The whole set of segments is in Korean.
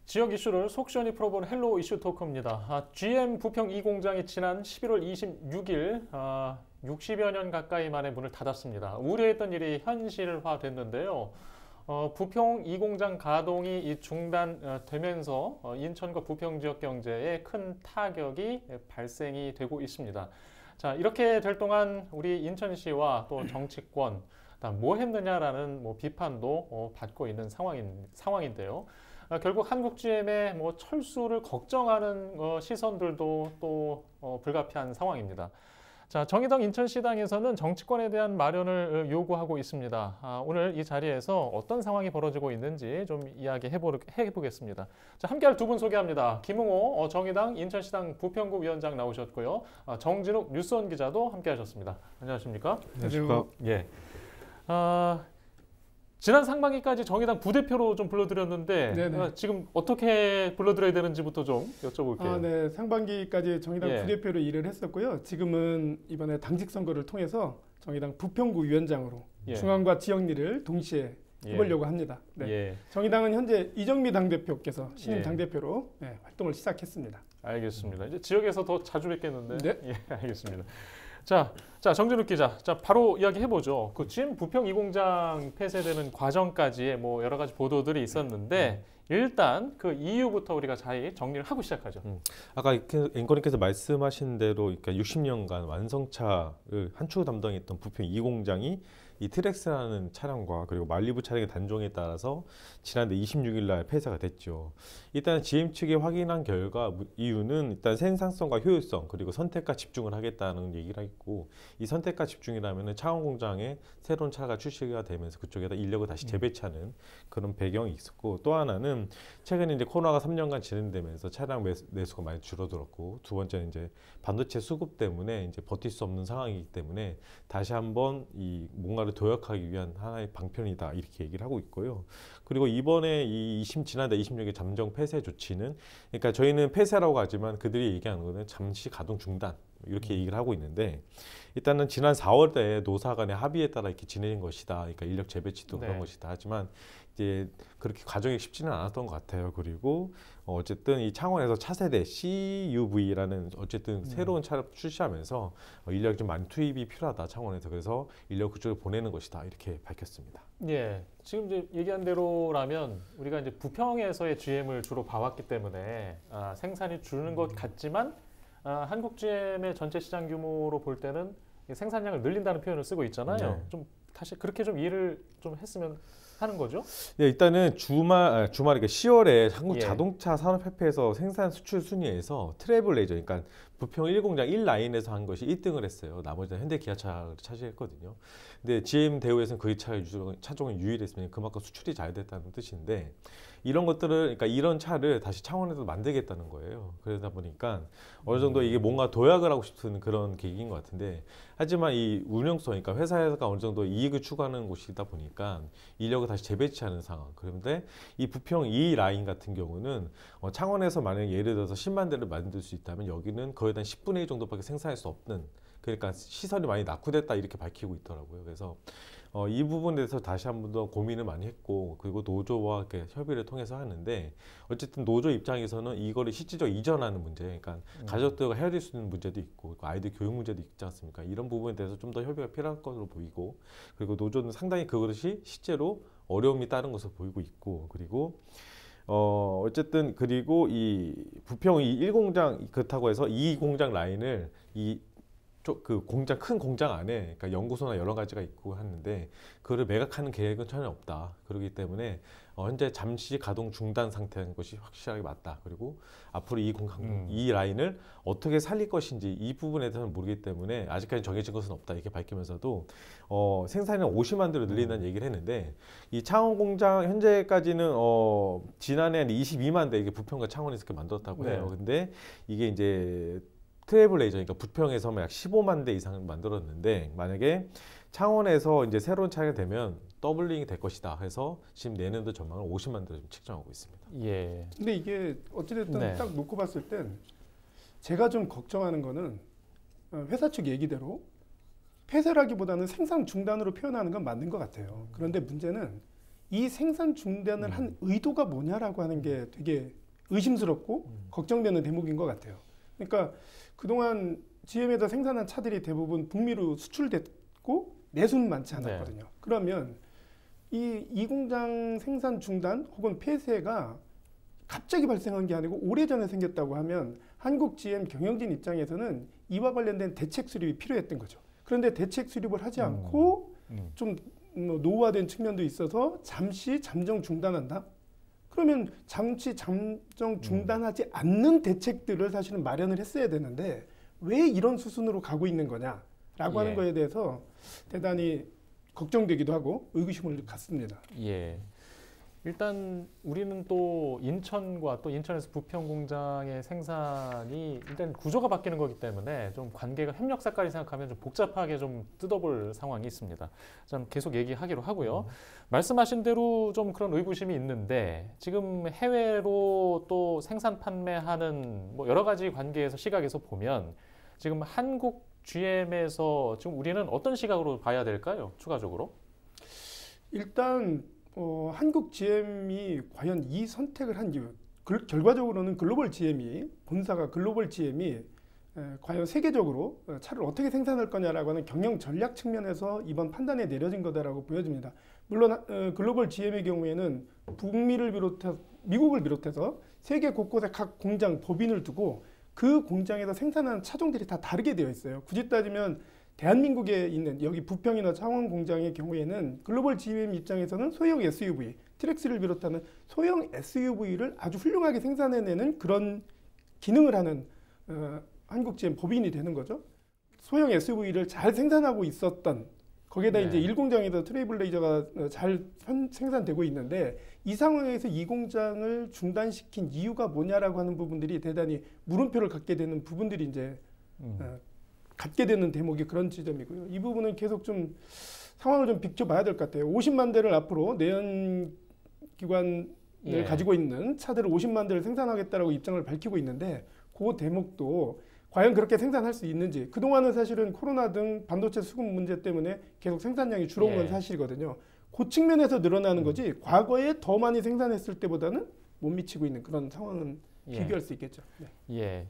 지역 이슈를 속 시원히 풀어보는 헬로 이슈 토크입니다. GM 부평 2공장이 지난 11월 26일 60여 년 가까이 만에 문을 닫았습니다. 우려했던 일이 현실화됐는데요. 부평 2공장 가동이 중단되면서 인천과 부평 지역 경제에 큰 타격이 발생이 되고 있습니다. 자, 이렇게 될 동안 우리 인천시와 또 정치권 뭐 했느냐라는 비판도 받고 있는 상황인데요. 결국 한국GM의 철수를 걱정하는 시선들도 또 불가피한 상황입니다. 자, 정의당 인천시당에서는 정치권에 대한 마련을 요구하고 있습니다. 오늘 이 자리에서 어떤 상황이 벌어지고 있는지 좀 이야기해보겠습니다. 자, 함께할 두 분 소개합니다. 김웅호 정의당 인천시당 부평구 위원장 나오셨고요. 정진욱 뉴스원 기자도 함께하셨습니다. 안녕하십니까? 안녕하십니까? 예. 지난 상반기까지 정의당 부대표로 좀 불러드렸는데 지금 어떻게 불러드려야 되는지부터 좀 여쭤볼게요. 네, 상반기까지 정의당 예. 부대표로 일을 했었고요. 지금은 이번에 당직 선거를 통해서 정의당 부평구 위원장으로 예. 중앙과 지역 일을 동시에 해보려고 합니다. 네. 예. 정의당은 현재 이정미 당대표께서 신임 예. 당대표로 활동을 시작했습니다. 알겠습니다. 이제 지역에서 더 자주 뵙겠는데. 네. 예, 알겠습니다. 자, 정진욱 기자, 자 바로 이야기해보죠. 그 GM 부평 2공장 폐쇄되는 과정까지의 여러 가지 보도들이 있었는데 일단 그 이유부터 우리가 잘 정리를 하고 시작하죠. 아까 앵커님께서 말씀하신 대로 그러니까 60년간 완성차를 한 축 담당했던 부평 2공장이 이 트렉스라는 차량과 그리고 말리부 차량의 단종에 따라서 지난달 26일 날 폐쇄가 됐죠. 일단 GM 측이 확인한 결과 이유는 일단 생산성과 효율성 그리고 선택과 집중을 하겠다는 얘기를 했고, 이 선택과 집중이라면은 창원 공장에 새로운 차가 출시가 되면서 그쪽에다 인력을 다시 재배치하는 그런 배경이 있었고, 또 하나는 최근에 이제 코로나가 3년간 진행되면서 차량 매수가 많이 줄어들었고, 두 번째는 이제 반도체 수급 때문에 이제 버틸 수 없는 상황이기 때문에 다시 한번 이 뭔가를 도약하기 위한 하나의 방편이다 이렇게 얘기를 하고 있고요. 그리고 이번에 지난달 26일 잠정 폐쇄 조치는, 그러니까 저희는 폐쇄라고 하지만 그들이 얘기하는 거는 잠시 가동 중단 이렇게 얘기를 하고 있는데, 일단은 지난 4월에 노사 간의 합의에 따라 이렇게 진행된 것이다. 그러니까 인력 재배치도 그런 것이다. 하지만 이제 그렇게 과정이 쉽지는 않았던 것 같아요. 그리고 어쨌든 이 창원에서 차세대 CUV라는 어쨌든 새로운 차를 출시하면서 인력이 좀 많이 투입이 필요하다, 창원에서. 그래서 인력 그쪽에 보내는 것이다 이렇게 밝혔습니다. 예, 지금 이제 얘기한 대로라면 우리가 이제 부평에서의 GM을 주로 봐왔기 때문에 생산이 주는 것 같지만 한국GM의 전체 시장 규모로 볼 때는 생산량을 늘린다는 표현을 쓰고 있잖아요. 네. 좀 다시 그렇게 좀 이해를 좀 했으면 하는 거죠? 네, 일단은 주말에 10월에 한국 예. 자동차 산업협회에서 생산 수출 순위에서 트래블레이저, 그러니까 부평 1공장 1라인에서 한 것이 1등을 했어요. 나머지는 현대 기아차를 차지했거든요. 근데 GM 대우에서는 그 차종이 유일했으면 그만큼 수출이 잘 됐다는 뜻인데, 이런 것들을, 그러니까 이런 차를 다시 창원에서 만들겠다는 거예요. 그러다 보니까 어느 정도 이게 뭔가 도약을 하고 싶은 그런 계기인 것 같은데, 하지만 이 운영성, 그러니까 회사가 어느 정도 이익을 추구하는 곳이다 보니까 인력을 다시 재배치하는 상황. 그런데 이 부평 2 라인 같은 경우는 창원에서 만약에 예를 들어서 10만 대를 만들 수 있다면 여기는 거의 한 10분의 1 정도밖에 생산할 수 없는, 그러니까 시설이 많이 낙후됐다 이렇게 밝히고 있더라고요. 그래서 이 부분에 대해서 다시 한 번 더 고민을 많이 했고, 그리고 노조와 이렇게 협의를 통해서 하는데, 어쨌든 노조 입장에서는 이거를 실질적으로 이전하는 문제, 그러니까 가족들과 헤어질 수 있는 문제도 있고 아이들 교육 문제도 있지 않습니까? 이런 부분에 대해서 좀 더 협의가 필요할 것으로 보이고, 그리고 노조는 상당히 그것이 실제로 어려움이 따른 것으로 보이고 있고, 그리고 어쨌든 그리고 이 부평 이 1공장 그렇다고 해서 이 공장 라인을 그 공장, 큰 공장 안에 그러니까 연구소나 여러 가지가 있고 하는데 그거를 매각하는 계획은 전혀 없다. 그렇기 때문에 현재 잠시 가동 중단 상태인 것이 확실하게 맞다. 그리고 앞으로 이 라인을 어떻게 살릴 것인지 이 부분에 대해서는 모르기 때문에 아직까지 정해진 것은 없다 이렇게 밝히면서도 생산을 50만 대로 늘린다는 얘기를 했는데, 이 창원 공장 현재까지는 지난해 한 22만 대 이게 부평과 창원에서 이렇게 만들었다고 해요. 근데 이게 이제 트래블레이저, 그러니까 부평에서만 약 15만 대 이상을 만들었는데, 만약에 창원에서 이제 새로운 차가 되면 더블링이 될 것이다 해서 지금 내년도 전망을 50만 대로 측정하고 있습니다. 예. 근데 이게 어찌됐든 딱 놓고 봤을 땐 제가 좀 걱정하는 거는 회사 측 얘기대로 폐쇄라기보다는 생산 중단으로 표현하는 건 맞는 것 같아요. 그런데 문제는 이 생산 중단을 한 의도가 뭐냐라고 하는 게 되게 의심스럽고 걱정되는 대목인 것 같아요. 그러니까 그동안 GM에서 생산한 차들이 대부분 북미로 수출됐고 내수는 많지 않았거든요. 네. 그러면 이 공장 생산 중단 혹은 폐쇄가 갑자기 발생한 게 아니고 오래전에 생겼다고 하면 한국 GM 경영진 입장에서는 이와 관련된 대책 수립이 필요했던 거죠. 그런데 대책 수립을 하지 않고 좀 노후화된 측면도 있어서 잠시 잠정 중단한다? 그러면 잠시 잠정 중단하지 않는 대책들을 사실은 마련을 했어야 되는데 왜 이런 수순으로 가고 있는 거냐라고 하는 거에 대해서 대단히 걱정되기도 하고 의구심을 갖습니다. 예. 일단 우리는 또 인천과 또 인천에서 부평 공장의 생산이 일단 구조가 바뀌는 거기 때문에 좀 관계가 협력사까지 생각하면 좀 복잡하게 좀 뜯어볼 상황이 있습니다. 좀 계속 얘기하기로 하고요. 말씀하신 대로 좀 그런 의구심이 있는데 지금 해외로 또 생산 판매하는 뭐 여러 가지 관계에서 시각에서 보면 지금 한국 GM에서 지금 우리는 어떤 시각으로 봐야 될까요? 추가적으로? 일단 한국 GM이 과연 이 선택을 한 이유, 결과적으로는 글로벌 GM이, 본사가 글로벌 GM이 과연 세계적으로 차를 어떻게 생산할 거냐라고 하는 경영 전략 측면에서 이번 판단에 내려진 거다라고 보여집니다. 물론 글로벌 GM의 경우에는 북미를 비롯해서 미국을 비롯해서 세계 곳곳에 각 공장, 법인을 두고 그 공장에서 생산하는 차종들이 다 다르게 되어 있어요. 굳이 따지면 대한민국에 있는 여기 부평이나 창원 공장의 경우에는 글로벌 GM 입장에서는 소형 SUV, 트랙스를 비롯하는 소형 SUV를 아주 훌륭하게 생산해내는 그런 기능을 하는 한국 GM 법인이 되는 거죠. 소형 SUV를 잘 생산하고 있었던 거기에다 이제 1공장에서 트레이블레이저가 잘 생산되고 있는데 이 상황에서 이 공장을 중단시킨 이유가 뭐냐라고 하는 부분들이 대단히 물음표를 갖게 되는 부분들이 이제 갖게 되는 대목이 그런 지점이고요. 이 부분은 계속 좀 상황을 좀 비춰봐야 될 것 같아요. 50만 대를 앞으로 내연 기관을 가지고 있는 차들을 50만 대를 생산하겠다라고 입장을 밝히고 있는데 그 대목도 과연 그렇게 생산할 수 있는지. 그동안은 사실은 코로나 등 반도체 수급 문제 때문에 계속 생산량이 줄어온 건 사실이거든요. 그 측면에서 늘어나는 거지 과거에 더 많이 생산했을 때보다는 못 미치고 있는 그런 상황은 비교할 수 있겠죠. 네. 예.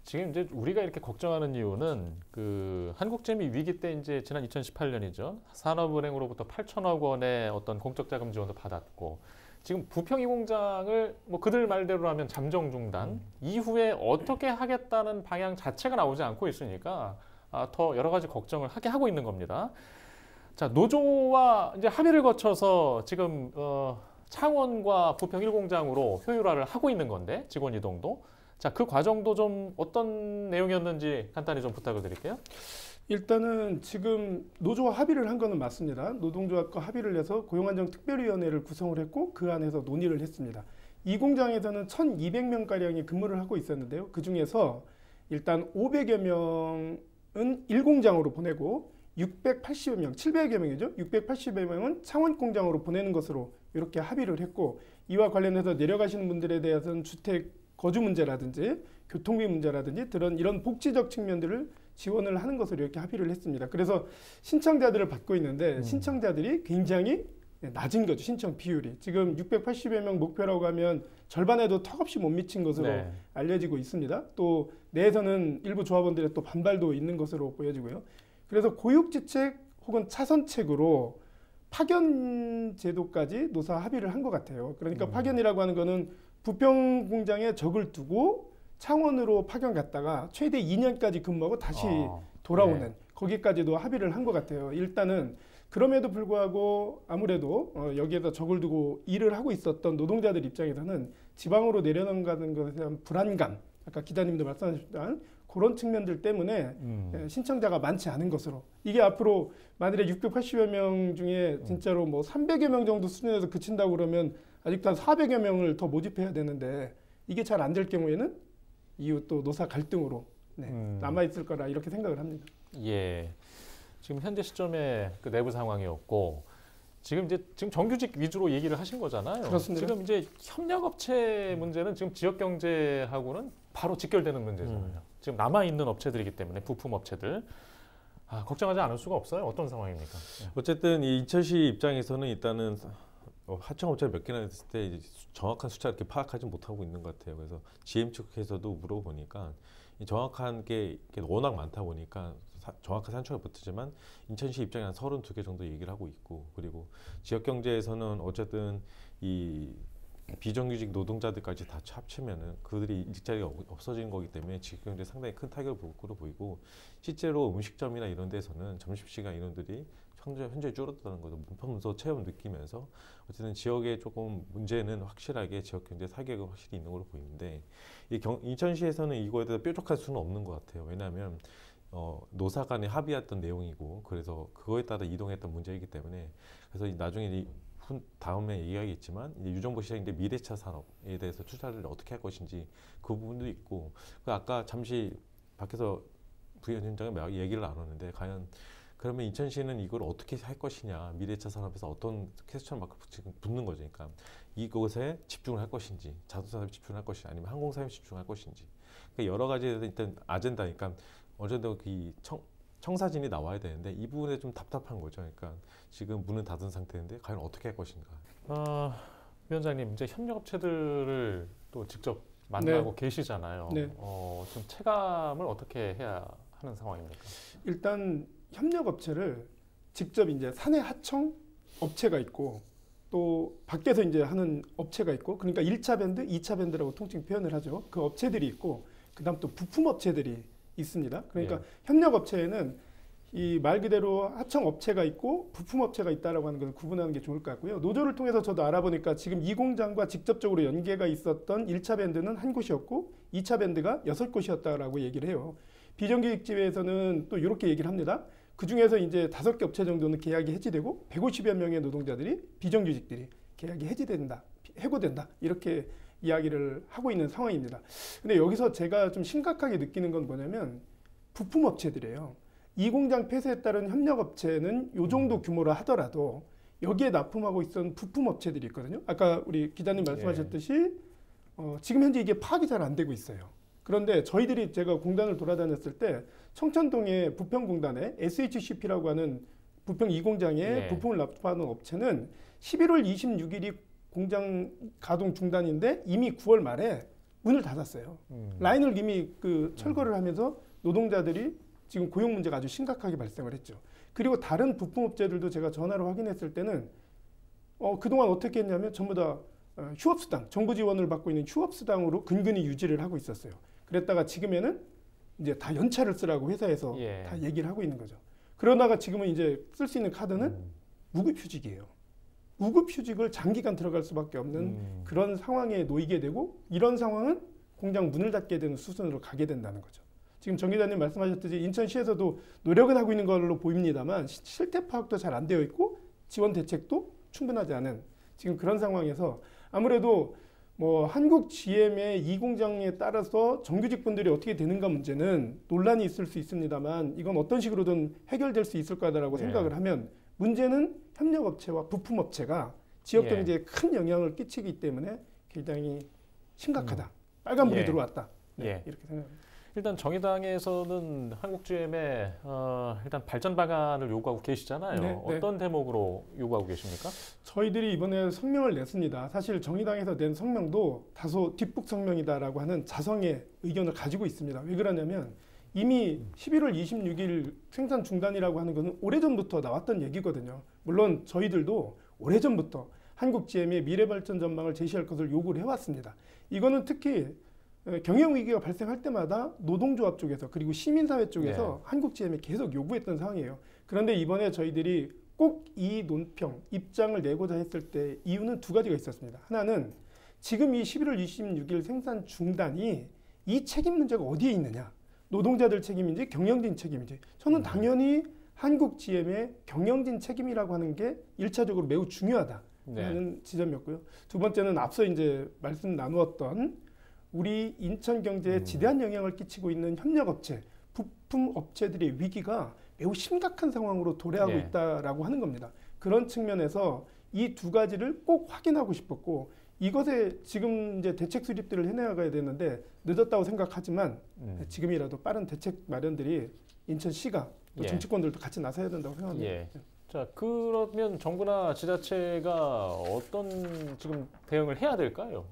지금 이제 우리가 이렇게 걱정하는 이유는 그 한국GM이 위기 때 이제 지난 2018년이죠. 산업은행으로부터 8천억 원의 어떤 공적 자금 지원도 받았고 지금 부평 이 공장을 뭐 그들 말대로 하면 잠정 중단 이후에 어떻게 하겠다는 방향 자체가 나오지 않고 있으니까 더 여러 가지 걱정을 하게 하고 있는 겁니다. 자, 노조와 이제 합의를 거쳐서 지금 창원과 부평 1공장으로 효율화를 하고 있는 건데 직원 이동도. 자, 그 과정도 좀 어떤 내용이었는지 간단히 좀 부탁을 드릴게요. 일단은 지금 노조와 합의를 한 거는 맞습니다. 노동조합과 합의를 해서 고용안정 특별위원회를 구성을 했고 그 안에서 논의를 했습니다. 이 공장에서는 1,200명가량이 근무를 하고 있었는데요. 그중에서 일단 500여 명은 1공장으로 보내고 680여 명, 700여 명이죠. 680여 명은 창원 공장으로 보내는 것으로 이렇게 합의를 했고 이와 관련해서 내려가시는 분들에 대해서는 주택 거주 문제라든지 교통비 문제라든지 이런 복지적 측면들을 지원을 하는 것으로 이렇게 합의를 했습니다. 그래서 신청자들을 받고 있는데 신청자들이 굉장히 낮은 거죠. 신청 비율이. 지금 680여 명 목표라고 하면 절반에도 턱없이 못 미친 것으로 알려지고 있습니다. 또 내에서는 일부 조합원들의 또 반발도 있는 것으로 보여지고요. 그래서 고육지책 혹은 차선책으로 파견 제도까지 노사 합의를 한 것 같아요. 그러니까 파견이라고 하는 거는 부평 공장에 적을 두고 창원으로 파견 갔다가 최대 2년까지 근무하고 다시 돌아오는 거기까지도 합의를 한 것 같아요. 일단은 그럼에도 불구하고 아무래도 여기에다 적을 두고 일을 하고 있었던 노동자들 입장에서는 지방으로 내려가는 것에 대한 불안감, 아까 기자님도 말씀하셨던 그런 측면들 때문에 신청자가 많지 않은 것으로 이게 앞으로 만일에 680여 명 중에 진짜로 뭐 300여 명 정도 수준에서 그친다고 그러면 아직도 한 400여 명을 더 모집해야 되는데 이게 잘 안 될 경우에는 이후 또 노사 갈등으로 남아있을 거라 이렇게 생각을 합니다. 예. 지금 현재 시점에 그 내부 상황이었고 지금 정규직 위주로 얘기를 하신 거잖아요. 그렇습니다. 지금 이제 협력업체 문제는 지금 지역 경제하고는 바로 직결되는 문제잖아요. 지금 남아있는 업체들이기 때문에 부품 업체들. 걱정하지 않을 수가 없어요. 어떤 상황입니까? 어쨌든 이 인천시 입장에서는 일단은 하청업체가 몇 개나 됐을 때 이제 정확한 숫자를 이렇게 파악하지 못하고 있는 것 같아요. 그래서 GM 측에서도 물어보니까 이 정확한 게 워낙 많다 보니까 정확한 산출을 못하지만 인천시 입장에 한 32개 정도 얘기를 하고 있고, 그리고 지역 경제에서는 어쨌든 이 비정규직 노동자들까지 다 합치면은 그들이 일자리가 없어지는 거기 때문에 지역 경제에 상당히 큰 타격을 볼 거로 보이고, 실제로 음식점이나 이런 데서는 점심시간 인원들이 현재 줄었다는 것을 문서 체험 느끼면서 어쨌든 지역에 조금 문제는 확실하게 지역 경제 타격은 확실히 있는 걸로 보이는데, 인천시에서는 이거에 대해서 뾰족할 수는 없는 것 같아요. 왜냐하면 노사 간에 합의했던 내용이고, 그래서 그거에 따라 이동했던 문제이기 때문에, 그래서 나중에 다음에 얘기하겠지만 이제 유정보 시장인데 미래차 산업에 대해서 투자를 어떻게 할 것인지 그 부분도 있고, 그 아까 잠시 밖에서 부위원장이 얘기를 나눴는데, 과연 그러면 인천시는 이걸 어떻게 할 것이냐, 미래차 산업에서 어떤 퀘스천 마크 지금 붙는 거죠. 그러니까 이곳에 집중을 할 것인지, 자동차 산업에 집중을 할 것이냐, 아니면 항공사업에 집중할 것인지, 그러니까 여러 가지에 일단 아젠다니까 어제도 그 청사진이 나와야 되는데 이 부분에 좀 답답한 거죠. 그러니까 지금 문은 닫은 상태인데 과연 어떻게 할 것인가. 위원장님, 이제 협력업체들을 또 직접 만나고 네. 계시잖아요. 네. 좀 체감을 어떻게 해야 하는 상황입니까? 일단 협력업체를 직접 이제 사내 하청 업체가 있고 또 밖에서 이제 하는 업체가 있고, 그러니까 1차 밴드, 2차 밴드라고 통칭 표현을 하죠. 그 업체들이 있고, 그다음 또 부품 업체들이 있습니다. 그러니까 협력업체에는 이 말 그대로 하청 업체가 있고 부품 업체가 있다라고 하는 것을 구분하는 게 좋을 것 같고요. 노조를 통해서 저도 알아보니까 지금 이 공장과 직접적으로 연계가 있었던 1차 밴드는 한 곳이었고 2차 밴드가 6곳이었다라고 얘기를 해요. 비정규직지회에서는 또 이렇게 얘기를 합니다. 그 중에서 이제 5개 업체 정도는 계약이 해지되고 150여 명의 노동자들이 비정규직들이 계약이 해고된다. 이렇게 이야기를 하고 있는 상황입니다. 근데 여기서 제가 좀 심각하게 느끼는 건 뭐냐면 부품 업체들이에요. 이 공장 폐쇄에 따른 협력업체는 이 정도 규모라 하더라도 여기에 납품하고 있던 부품 업체들이 있거든요. 아까 우리 기자님 말씀하셨듯이 지금 현재 이게 파악이 잘 안 되고 있어요. 그런데 저희들이 제가 공단을 돌아다녔을 때 청천동의 부평공단에 SHCP라고 하는 부평 2공장에 부품을 납품하는 업체는 11월 26일이 공장 가동 중단인데 이미 9월 말에 문을 닫았어요. 라인을 이미 철거를 하면서 노동자들이 지금 고용 문제가 아주 심각하게 발생을 했죠. 그리고 다른 부품업체들도 제가 전화로 확인했을 때는 그동안 어떻게 했냐면 전부 다 휴업수당, 정부 지원을 받고 있는 휴업수당으로 근근히 유지를 하고 있었어요. 그랬다가 지금에는 이제 다 연차를 쓰라고 회사에서 다 얘기를 하고 있는 거죠. 그러다가 지금은 이제 쓸 수 있는 카드는 무급휴직이에요. 무급휴직을 장기간 들어갈 수밖에 없는 그런 상황에 놓이게 되고, 이런 상황은 공장 문을 닫게 되는 수순으로 가게 된다는 거죠. 지금 정 기자님 말씀하셨듯이 인천시에서도 노력은 하고 있는 걸로 보입니다만 실태 파악도 잘 안 되어 있고 지원 대책도 충분하지 않은 지금 그런 상황에서 아무래도 한국 GM의 이 공장에 따라서 정규직 분들이 어떻게 되는가 문제는 논란이 있을 수 있습니다만 이건 어떤 식으로든 해결될 수 있을 거다라고 생각을 하면, 문제는 협력업체와 부품업체가 지역 경제에 큰 영향을 끼치기 때문에 굉장히 심각하다. 빨간불이 들어왔다. 이렇게 생각합니다. 일단 정의당에서는 한국GM에 일단 발전 방안을 요구하고 계시잖아요. 어떤 대목으로 요구하고 계십니까? 저희들이 이번에 성명을 냈습니다. 사실 정의당에서 낸 성명도 다소 뒷북 성명이다라고 하는 자성의 의견을 가지고 있습니다. 왜 그러냐면 이미 11월 26일 생산 중단이라고 하는 것은 오래전부터 나왔던 얘기거든요. 물론 저희들도 오래전부터 한국GM의 미래 발전 전망을 제시할 것을 요구를 해왔습니다. 이거는 특히 경영 위기가 발생할 때마다 노동조합 쪽에서 그리고 시민사회 쪽에서 한국GM에 계속 요구했던 상황이에요. 그런데 이번에 저희들이 꼭 이 논평, 입장을 내고자 했을 때 이유는 두 가지가 있었습니다. 하나는 지금 이 11월 26일 생산 중단이 이 책임 문제가 어디에 있느냐. 노동자들 책임인지 경영진 책임인지. 저는 당연히 한국GM의 경영진 책임이라고 하는 게 1차적으로 매우 중요하다는 지점이었고요. 두 번째는 앞서 이제 말씀 나누었던 우리 인천 경제에 지대한 영향을 끼치고 있는 협력업체, 부품업체들의 위기가 매우 심각한 상황으로 도래하고 있다라고 하는 겁니다. 그런 측면에서 이 두 가지를 꼭 확인하고 싶었고, 이것에 지금 이제 대책 수립들을 해나가야 되는데 늦었다고 생각하지만 지금이라도 빠른 대책 마련들이 인천시가 또 정치권들도 같이 나서야 된다고 생각합니다. 자, 그러면 정부나 지자체가 어떤 지금 대응을 해야 될까요?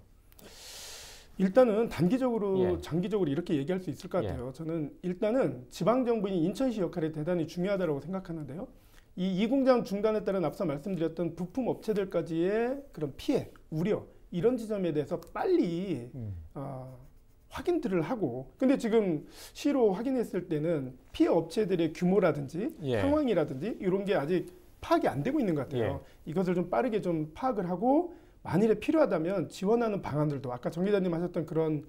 일단은 단기적으로 예. 장기적으로 이렇게 얘기할 수 있을 것 같아요. 저는 일단은 지방정부인 인천시 역할이 대단히 중요하다고 생각하는데요. 이 공장 중단에 따른 앞서 말씀드렸던 부품 업체들까지의 그런 피해, 우려 이런 지점에 대해서 빨리 확인들을 하고, 근데 지금 시로 확인했을 때는 피해 업체들의 규모라든지 예. 상황이라든지 이런 게 아직 파악이 안 되고 있는 것 같아요. 예. 이것을 좀 빠르게 좀 파악을 하고 만일에 필요하다면 지원하는 방안들도 아까 정 기자님 하셨던 그런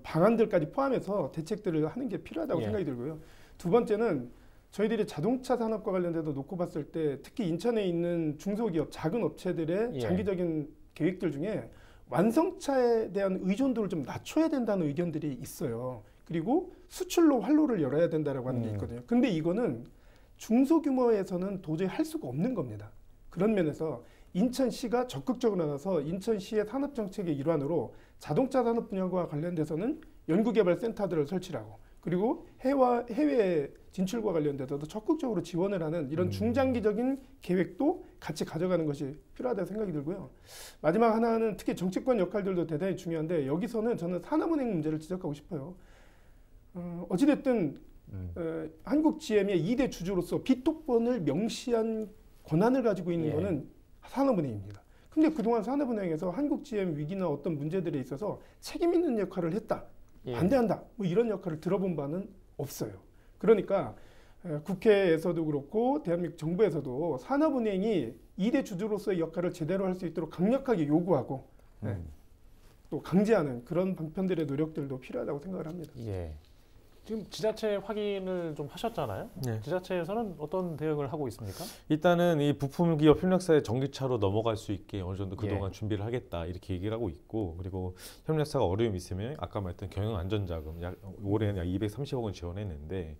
방안들까지 포함해서 대책들을 하는 게 필요하다고 예. 생각이 들고요. 두 번째는 저희들이 자동차 산업과 관련돼서 놓고 봤을 때 특히 인천에 있는 중소기업, 작은 업체들의 예. 장기적인 계획들 중에 완성차에 대한 의존도를 좀 낮춰야 된다는 의견들이 있어요. 그리고 수출로 활로를 열어야 된다라고 하는 게 있거든요. 근데 이거는 중소규모에서는 도저히 할 수가 없는 겁니다. 그런 면에서 인천시가 적극적으로 나서서 인천시의 산업정책의 일환으로 자동차 산업 분야와 관련돼서는 연구개발센터들을 설치하고, 그리고 해외 진출과 관련돼서도 적극적으로 지원을 하는 이런 중장기적인 계획도 같이 가져가는 것이 필요하다고 생각이 들고요. 마지막 하나는 특히 정치권 역할들도 대단히 중요한데, 여기서는 저는 산업은행 문제를 지적하고 싶어요. 어찌됐든 한국 GM의 2대 주주로서 비토권을 명시한 권한을 가지고 있는 예. 것은 산업은행입니다. 근데 그동안 산업은행에서 한국 GM 위기나 어떤 문제들에 있어서 책임 있는 역할을 했다, 예. 반대한다, 뭐 이런 역할을 들어본 바는 없어요. 그러니까 국회에서도 그렇고 대한민국 정부에서도 산업은행이 2대 주주로서의 역할을 제대로 할 수 있도록 강력하게 요구하고 또 강제하는 그런 방편들의 노력들도 필요하다고 생각을 합니다. 예. 지금 지자체 확인을 좀 하셨잖아요. 네. 지자체에서는 어떤 대응을 하고 있습니까? 일단은 이 부품기업 협력사의 전기차로 넘어갈 수 있게 어느 정도 그동안 예. 준비를 하겠다 이렇게 얘기를 하고 있고, 그리고 협력사가 어려움이 있으면 아까 말했던 경영안전자금 올해는 약 230억 원 지원했는데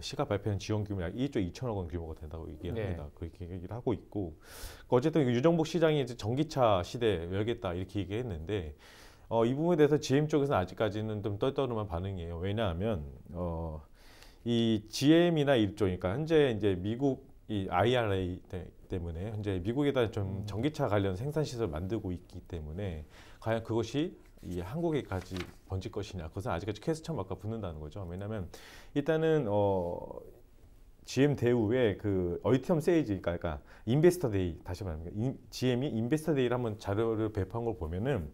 시가 발표한 지원 규모 약 1조 2천억 원 규모가 된다고 얘기합니다. 그렇게 얘기를 하고 있고, 어쨌든 유정복 시장이 이제 전기차 시대 열겠다 이렇게 얘기했는데 이 부분에 대해서 GM 쪽에서는 아직까지는 좀 떨떠름한 반응이에요. 왜냐하면 이 GM이나 일종, 그러니까 현재 이제 미국 이 IRA 때문에 현재 미국에다 좀 전기차 관련 생산 시설 만들고 있기 때문에 과연 그것이 이 한국에까지 번질 것이냐, 그것은 아직까지 퀘스천 마크가 붙는다는 거죠. 왜냐하면 일단은 GM 대우의 그 어이티엄 세이지, 그러니까 인베스터 데이, 다시 말하면 GM이 인베스터 데이를 한번 자료를 배포한 걸 보면은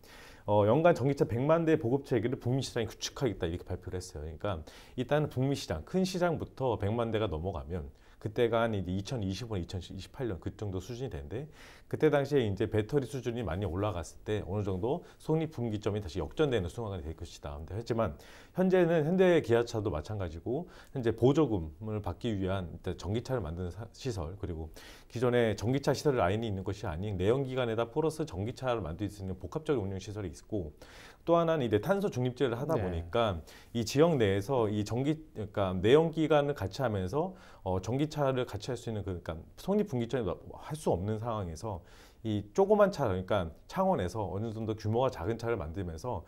연간 전기차 100만 대 보급 체계를 북미 시장에 구축하겠다 이렇게 발표를 했어요. 그러니까 일단은 북미 시장, 큰 시장부터 100만 대가 넘어가면 그때가 한 이제 2025년, 2028년 그 정도 수준이 되는데, 그때 당시에 이제 배터리 수준이 많이 올라갔을 때 어느 정도 속립 분기점이 다시 역전되는 순간이 될 것이다. 근데 하지만 현재는 현대 기아차도 마찬가지고 현재 보조금을 받기 위한 전기차를 만드는 시설, 그리고 기존에 전기차 시설 라인이 있는 것이 아닌 내연기관에다 플러스 전기차를 만들 수 있는 복합적인 운영 시설이 있고, 또 하나는 이제 탄소 중립제를 하다 보니까 이 지역 내에서 이 그러니까 내연기관을 같이 하면서 전기차를 같이 할 수 있는 그러니까 속립 분기점이 할 수 없는 상황에서 이 조그만 차, 그러니까 창원에서 어느 정도 규모가 작은 차를 만들면서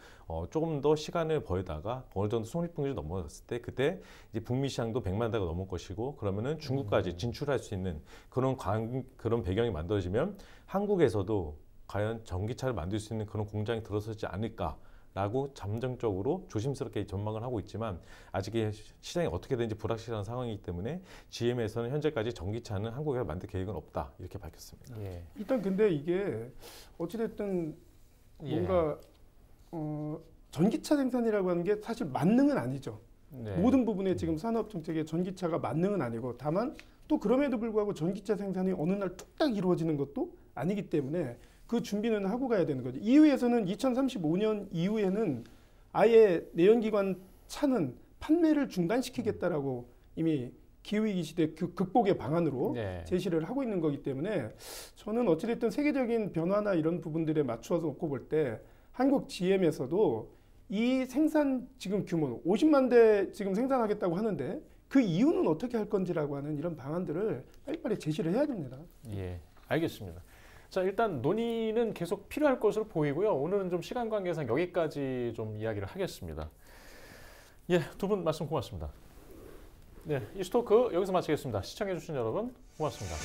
조금 더 시간을 벌다가 어느 정도 속립분기점이 넘어갔을 때 그때 이제 북미 시장도 100만 대가 넘을 것이고, 그러면은 중국까지 진출할 수 있는 그런 배경이 만들어지면 한국에서도 과연 전기차를 만들 수 있는 그런 공장이 들어서지 않을까라고 잠정적으로 조심스럽게 전망을 하고 있지만, 아직 시장이 어떻게 되는지 불확실한 상황이기 때문에 GM에서는 현재까지 전기차는 한국에 만들 계획은 없다 이렇게 밝혔습니다. 예. 일단 근데 이게 어찌됐든 뭔가 전기차 생산이라고 하는 게 사실 만능은 아니죠. 네. 모든 부분에 지금 산업 정책에 전기차가 만능은 아니고, 다만 또 그럼에도 불구하고 전기차 생산이 어느 날 뚝딱 이루어지는 것도 아니기 때문에 그 준비는 하고 가야 되는 거죠. EU에서는 2035년 이후에는 아예 내연기관 차는 판매를 중단시키겠다라고 이미 기후위기 시대 극복의 방안으로 제시를 하고 있는 거기 때문에, 저는 어찌됐든 세계적인 변화나 이런 부분들에 맞추어서 놓고 볼 때 한국 GM에서도 이 생산 지금 규모 50만 대 지금 생산하겠다고 하는데 그 이유는 어떻게 할 건지라고 하는 이런 방안들을 빨리빨리 제시를 해야 됩니다. 예, 알겠습니다. 자, 일단 논의는 계속 필요할 것으로 보이고요. 오늘은 좀 시간 관계상 여기까지 좀 이야기를 하겠습니다. 예, 두 분 말씀 고맙습니다. 네, 이슈토크 여기서 마치겠습니다. 시청해주신 여러분 고맙습니다.